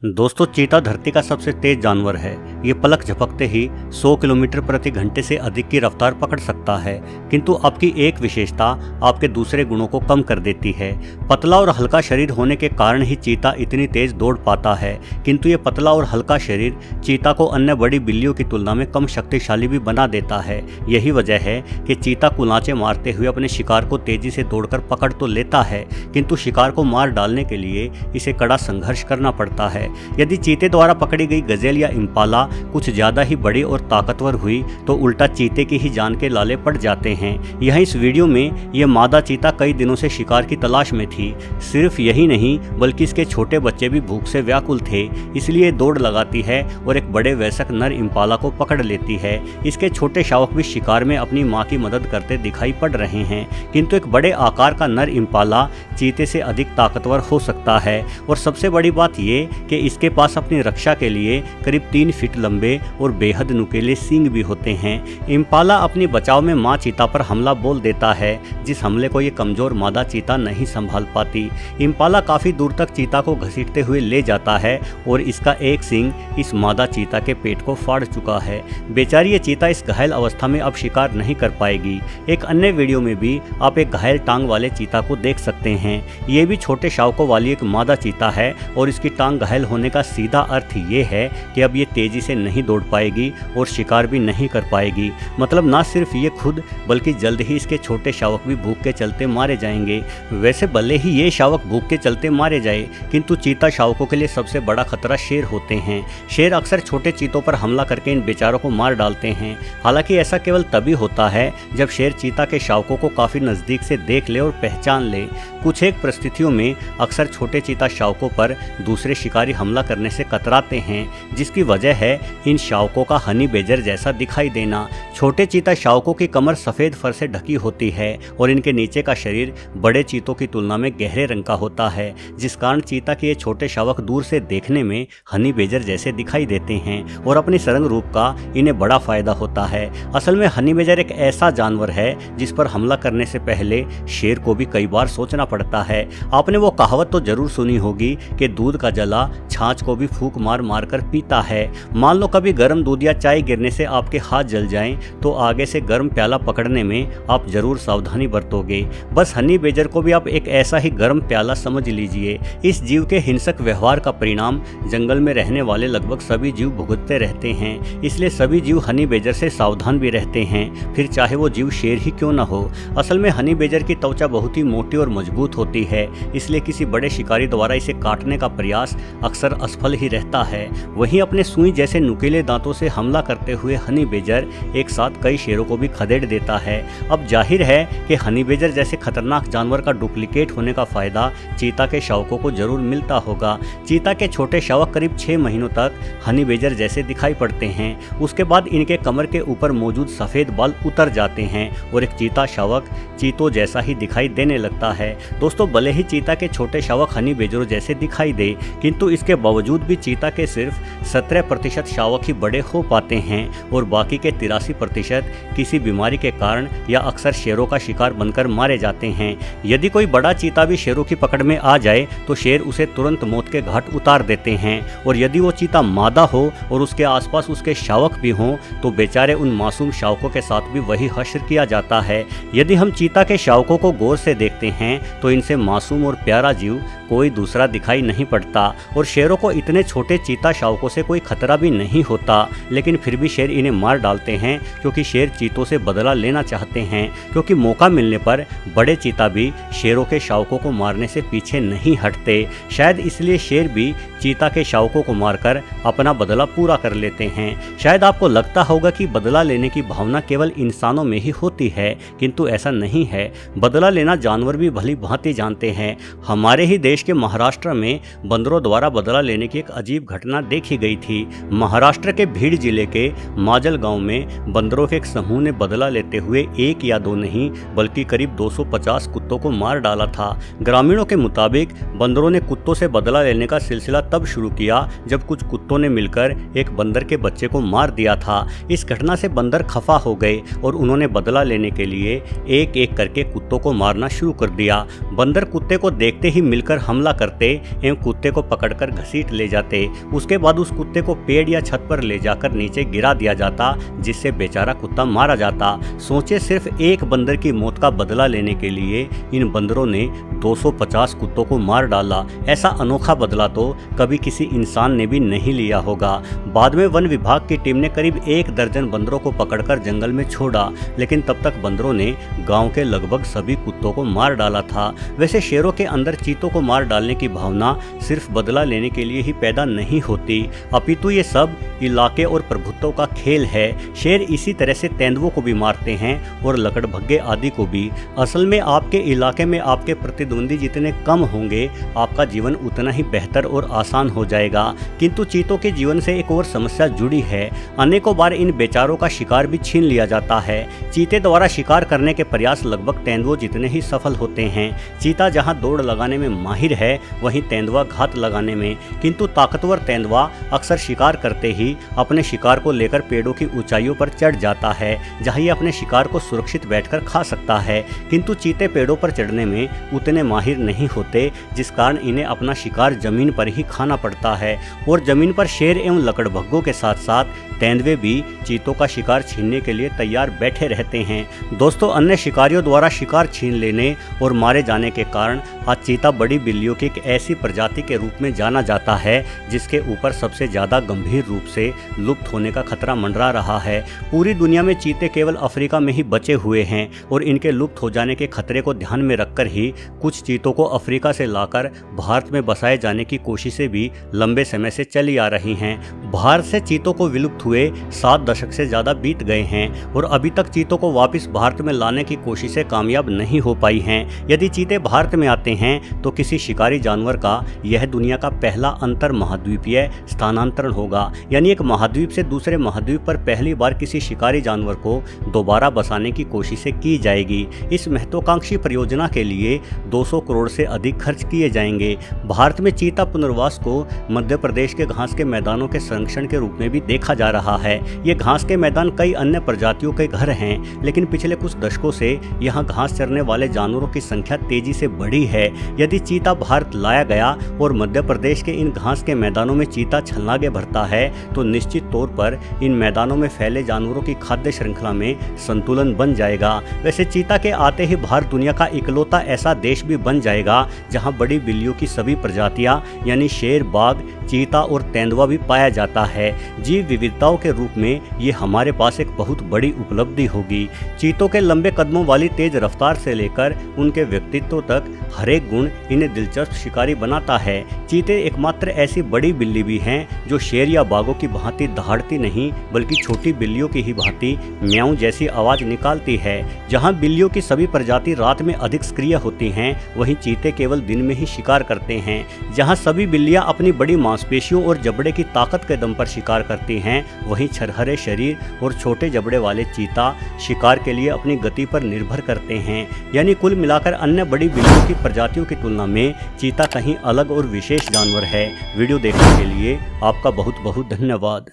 दोस्तों, चीता धरती का सबसे तेज जानवर है। ये पलक झपकते ही 100 किलोमीटर प्रति घंटे से अधिक की रफ्तार पकड़ सकता है, किंतु आपकी एक विशेषता आपके दूसरे गुणों को कम कर देती है। पतला और हल्का शरीर होने के कारण ही चीता इतनी तेज दौड़ पाता है, किंतु ये पतला और हल्का शरीर चीता को अन्य बड़ी बिल्लियों की तुलना में कम शक्तिशाली भी बना देता है। यही वजह है कि चीता कुलांचे मारते हुए अपने शिकार को तेजी से दौड़कर पकड़ तो लेता है, किंतु शिकार को मार डालने के लिए इसे कड़ा संघर्ष करना पड़ता है। यदि चीते द्वारा पकड़ी गई गजेल या इम्पाला कुछ ज्यादा ही बड़ी और ताकतवर हुई तो उल्टा चीते की ही जान के लाले पड़ जाते हैं। यह इस वीडियो में यह मादा चीता कई दिनों से शिकार की तलाश में थी। सिर्फ यही नहीं बल्कि इसके छोटे बच्चे भी भूख से व्याकुल थे, इसलिए दौड़ लगाती है और एक बड़े वयस्क नर इम्पाला को पकड़ लेती है। इसके छोटे शावक भी शिकार में अपनी मां की मदद करते दिखाई पड़ रहे हैं, किंतु एक बड़े आकार का नर इम्पाला चीते से अधिक ताकतवर हो सकता है। और सबसे बड़ी बात यह कि इसके पास अपनी रक्षा के लिए करीब 3 फीट लंबे और बेहद नुकीले सींग भी होते हैं। इम्पाला अपनी बचाव में मां चीता पर हमला बोल देता है, जिस हमले को ये कमजोर मादा चीता नहीं संभाल पाती। इम्पाला काफी दूर तक चीता को घसीटते हुए ले जाता है और इसका एक सींग इस मादा चीता के पेट को फाड़ चुका है। बेचारी ये चीता इस घायल अवस्था में अब शिकार नहीं कर पाएगी। एक अन्य वीडियो में भी आप एक घायल टांग वाले चीता को देख सकते हैं। ये भी छोटे शावकों वाली एक मादा चीता है और इसकी टांग घायल होने का सीधा अर्थ ये है कि अब ये तेजी से नहीं दौड़ पाएगी और शिकार भी नहीं कर पाएगी। मतलब ना सिर्फ ये खुद बल्कि जल्द ही इसके छोटे शावक भी भूख के चलते मारे जाएंगे। वैसे भले ही ये शावक भूख के चलते मारे जाए, किंतु चीता शावकों के लिए सबसे बड़ा खतरा शेर होते हैं। शेर अक्सर छोटे चीतों पर हमला करके इन बेचारों को मार डालते हैं। हालांकि ऐसा केवल तभी होता है जब शेर चीता के शावकों को काफी नजदीक से देख ले और पहचान ले। कुछ एक परिस्थितियों में अक्सर छोटे चीता शावकों पर दूसरे शिकारी हमला करने से कतराते हैं, जिसकी वजह है इन शावकों का हनी बेजर जैसा दिखाई देना। छोटे चीता शावकों की कमर सफेद फर से ढकी होती है और इनके नीचे का शरीर बड़े चीतों की तुलना में गहरे रंग का होता है, जिस कारण चीता के ये छोटे शावक दूर से देखने में हनी बेजर जैसे दिखाई देते हैं और अपनी सरंग रूप का इन्हें बड़ा फायदा होता है। असल में हनी बेजर एक ऐसा जानवर है जिस पर हमला करने से पहले शेर को भी कई बार सोचना पड़ता है। आपने वो कहावत तो जरूर सुनी होगी कि दूध का जला छाछ को भी फूंक मार मार कर पीता है। मान लो कभी गर्म दूध या चाय गिरने से आपके हाथ जल जाएं तो आगे से गर्म प्याला पकड़ने में आप जरूर सावधानी बरतोगे। बस हनी बेजर को भी आप एक ऐसा ही गर्म प्याला समझ लीजिए। इस जीव के हिंसक व्यवहार का परिणाम जंगल में रहने वाले लगभग सभी जीव भुगतते रहते हैं, इसलिए सभी जीव हनी बेजर से सावधान भी रहते हैं, फिर चाहे वो जीव शेर ही क्यों न हो। असल में हनी बेजर की त्वचा बहुत ही मोटी और मजबूत होती है, इसलिए किसी बड़े शिकारी द्वारा इसे काटने का प्रयास अक्सर असफल ही रहता है। वहीं अपने सुई जैसे नुकीले दांतों से हमला करते हुए हनी बेजर एक साथ कई शेरों को भी खदेड़ देता है। अब जाहिर है कि हनी बेजर जैसे खतरनाक जानवर का डुप्लीकेट होने का फायदा चीता के शावकों को जरूर मिलता होगा। चीता के छोटे शावक करीब 6 महीनों तक हनी बेजर जैसे दिखाई पड़ते हैं। उसके बाद इनके कमर के ऊपर मौजूद सफेद बाल उतर जाते हैं और एक चीता शावक चीतों जैसा ही दिखाई देने लगता है। दोस्तों, भले ही चीता के छोटे शावक हनी बेजरों जैसे दिखाई दे, किंतु इसके बावजूद भी चीता के सिर्फ 17% शावक ही बड़े हो पाते हैं और बाकी के 83% किसी बीमारी के कारण या अक्सर शेरों का शिकार बनकर मारे जाते हैं। यदि कोई बड़ा चीता भी शेरों की पकड़ में आ जाए तो शेर उसे तुरंत मौत के घाट उतार देते हैं, और यदि वो चीता मादा हो और उसके आसपास उसके शावक भी हों तो बेचारे उन मासूम शावकों के साथ भी वही हश्र किया जाता है। यदि हम चीता के शावकों को गौर से देखते हैं तो इनसे मासूम और प्यारा जीव कोई दूसरा दिखाई नहीं पड़ता, और शेरों को इतने छोटे चीता शावकों से कोई खतरा भी नहीं होता, लेकिन फिर भी शेर इन्हें मार डालते हैं क्योंकि शेर चीतों से बदला लेना चाहते हैं। क्योंकि मौका मिलने पर बड़े चीता भी शेरों के शावकों को मारने से पीछे नहीं हटते। शायद इसलिए शेर भी चीता के शावकों को मारकर अपना बदला पूरा कर लेते हैं। शायद आपको लगता होगा कि बदला लेने की भावना केवल इंसानों में ही होती है, किंतु ऐसा नहीं है। बदला लेना जानवर भी भली भांति जानते हैं। हमारे ही देश के महाराष्ट्र में बंदरों द्वारा बदला लेने की एक अजीब घटना देखी गई थी। महाराष्ट्र के भीड़ जिले के माजल गांव में बंदरों के एक समूह ने बदला लेते हुए 1 या 2 नहीं बल्कि करीब 250 कुत्तों को मार डाला था। ग्रामीणों के मुताबिक बंदरों ने कुत्तों से बदला लेने का सिलसिला तब शुरू किया जब कुछ कुत्तों ने मिलकर एक बंदर के बच्चे को मार दिया था। इस घटना से बंदर खफा हो गए और उन्होंने बदला लेने के लिए एक एक करके कुत्तों को मारना शुरू कर दिया। बंदर कुत्ते को देखते ही मिलकर हमला करते एवं कुत्ते को पकड़कर घसीट ले जाते। उसके बाद उस कुत्ते को पेड़ या छत पर ले जाकर नीचे गिरा दिया जाता, जिससे बेचारा कुत्ता मारा जाता। सोचे, सिर्फ एक बंदर की मौत का बदला लेने के लिए इन बंदरों ने 250 कुत्तों को मार डाला। ऐसा अनोखा बदला तो कभी किसी इंसान ने भी नहीं लिया होगा। बाद में वन विभाग की टीम ने करीब 1 दर्जन बंदरों को पकड़कर जंगल में छोड़ा, लेकिन तब तक बंदरों ने गांव के लगभग सभी कुत्तों को मार डाला था। वैसे शेरों के अंदर चीतों को मार डालने की भावना सिर्फ बदला लेने के लिए ही पैदा नहीं होती, अपितु ये सब इलाके और प्रभुत्व का खेल है। शेर इसी तरह से तेंदुओं को भी मारते हैं और लकड़भग्गे आदि को भी। असल में आपके इलाके में आपके प्रतिद्वंदी जितने कम होंगे, आपका जीवन उतना ही बेहतर और आसान हो जाएगा। किंतु चीतों के जीवन से एक और समस्या जुड़ी है। अनेकों बार इन बेचारों का शिकार भी छीन लिया जाता है। चीते द्वारा शिकार करने के प्रयास लगभग तेंदुओं जितने ही सफल होते हैं। चीता जहां दौड़ लगाने में माहिर है, वहीं तेंदुआ घात लगाने में। किंतु ताकतवर तेंदुआ अक्सर शिकार करते ही अपने शिकार को लेकर पेड़ों की ऊंचाइयों पर चढ़ जाता है, जहां ये अपने शिकार को सुरक्षित बैठकर खा सकता है। किंतु चीते पेड़ों पर चढ़ने में उतने माहिर नहीं होते, जिस कारण इन्हें अपना शिकार जमीन पर ही खाना पड़ता है। और जमीन पर शेर एवं लकड़भग्गों के साथ साथ तेंदुए भी चीतों का शिकार छीनने के लिए तैयार बैठे रहते हैं। दोस्तों, अन्य शिकारियों द्वारा शिकार छीन लेने और मारे जाने के कारण आज चीता बड़ी बिल्लियों की एक ऐसी प्रजाति के रूप में जाना जाता है, जिसके ऊपर सबसे ज़्यादा गंभीर रूप से लुप्त होने का खतरा मंडरा रहा है। पूरी दुनिया में चीते केवल अफ्रीका में ही बचे हुए हैं और इनके लुप्त हो जाने के खतरे को ध्यान में रखकर ही कुछ चीतों को अफ्रीका से लाकर भारत में बसाए जाने की कोशिशें भी लंबे समय से चली आ रही हैं। भारत से चीतों को विलुप्त हुए 7 दशक से ज़्यादा बीत गए हैं और अभी तक चीतों को वापस भारत में लाने की कोशिशें कामयाब नहीं हो पाई हैं। यदि चीते भारत में आते हैं तो किसी शिकारी जानवर का यह दुनिया का पहला अंतर महाद्वीपीय स्थानांतरण होगा, यानी एक महाद्वीप से दूसरे महाद्वीप पर पहली बार किसी शिकारी जानवर को दोबारा बसाने की कोशिशें की जाएगी। इस महत्वाकांक्षी परियोजना के लिए 200 करोड़ से अधिक खर्च किए जाएंगे। भारत में चीता पुनर्वास को मध्य प्रदेश के घास के मैदानों के संरक्षण के रूप में भी देखा जा रहा है। ये घास के मैदान कई अन्य प्रजातियों के घर हैं, लेकिन पिछले कुछ दशकों से यहाँ घास चरने वाले जानवरों की संख्या तेजी से बढ़ी है। यदि चीता भारत लाया गया और मध्य प्रदेश के इन घास के मैदानों में चीता छलांगे भरता है, तो निश्चित तौर पर इन मैदानों में फैले जानवरों की खाद्य श्रृंखला में संतुलन बन जाएगा। वैसे चीता के आते ही भारत दुनिया का इकलौता ऐसा देश भी बन जाएगा जहाँ बड़ी बिल्लियों की सभी प्रजातियाँ यानी शेर, बाघ, चीता और तेंदुआ भी पाया जाता है। जीव विविधताओं के रूप में ये हमारे पास एक बहुत बड़ी उपलब्धि होगी। चीतों के लंबे कदमों वाली तेज रफ्तार से लेकर उनके व्यक्तित्व तक हर एक गुण इन्हें दिलचस्प शिकारी बनाता है। चीते एकमात्र ऐसी बड़ी बिल्ली भी हैं जो शेर या बाघों की भांति दहाड़ती नहीं, बल्कि छोटी बिल्लियों की ही भांति म्याऊं जैसी आवाज निकालती है। जहां बिल्लियों की सभी प्रजाति रात में अधिक सक्रिय होती हैं, वहीं चीते केवल दिन में ही शिकार करते हैं। जहां सभी बिल्लियां अपनी बड़ी मांसपेशियों और जबड़े की ताकत के दम पर शिकार करती हैं, वहीं छरहरे शरीर और छोटे जबड़े वाले चीता शिकार के लिए अपनी गति पर निर्भर करते हैं। यानी कुल मिलाकर अन्य बड़ी बिल्लियों की प्रजातियों की तुलना में चीता कहीं अलग और विशेष जानवर है। वीडियो देखने के लिए आपका बहुत बहुत धन्यवाद।